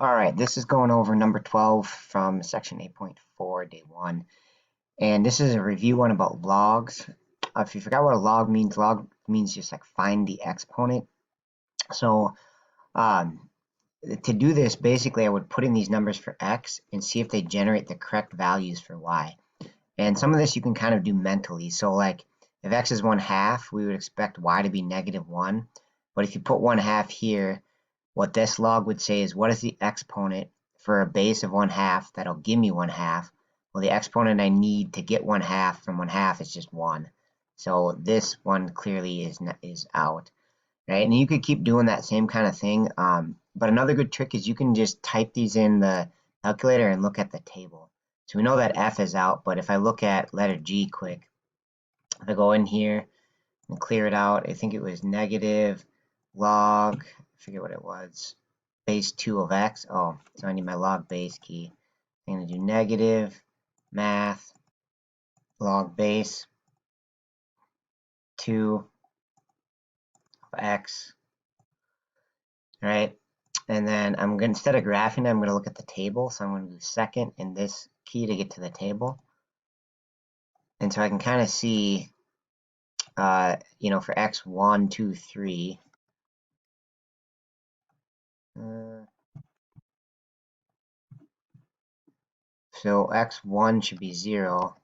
All right, this is going over number 12 from section 8.4, day 1. And this is a review one about logs. If you forgot what a log means just like find the exponent. So to do this, basically I would put in these numbers for x and see if they generate the correct values for y. And some of this you can kind of do mentally. So like if x is 1/2, we would expect y to be -1. But if you put 1/2 here, what this log would say is, what is the exponent for a base of 1/2 that'll give me 1/2? Well, the exponent I need to get 1/2 from 1/2 is just 1. So this one clearly is out, right? And you could keep doing that same kind of thing. But another good trick is you can just type these in the calculator and look at the table. So we know that F is out, but if I look at letter G quick, if I go in here and clear it out, I think it was negative log, I forget what it was, base 2 of x. Oh, so I need my log base key. I'm going to do negative math log base 2 of x, right? And then I'm going to, instead of graphing it, I'm going to look at the table. So I'm going to do second in this key to get to the table. And so I can kind of see, for x 1, 2, 3, so x1 should be 0.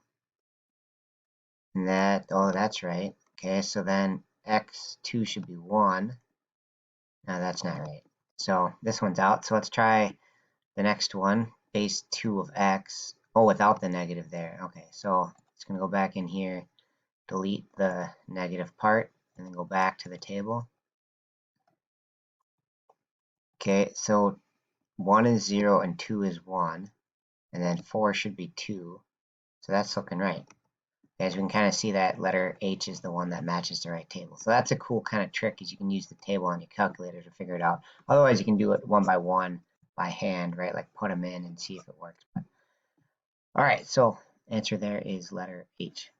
And that's right. Okay, so then x2 should be 1. No, that's not right. So this one's out. So let's try the next one, base 2 of x. Oh, without the negative there. Okay, so it's going to go back in here, delete the negative part, and then go back to the table. Okay, so 1 is 0 and 2 is 1. And then 4 should be 2. So that's looking right. As we can kind of see, that letter H is the one that matches the right table. So that's a cool kind of trick, is you can use the table on your calculator to figure it out. Otherwise, you can do it one by one by hand, right? Like put them in and see if it works. All right, so answer there is letter H.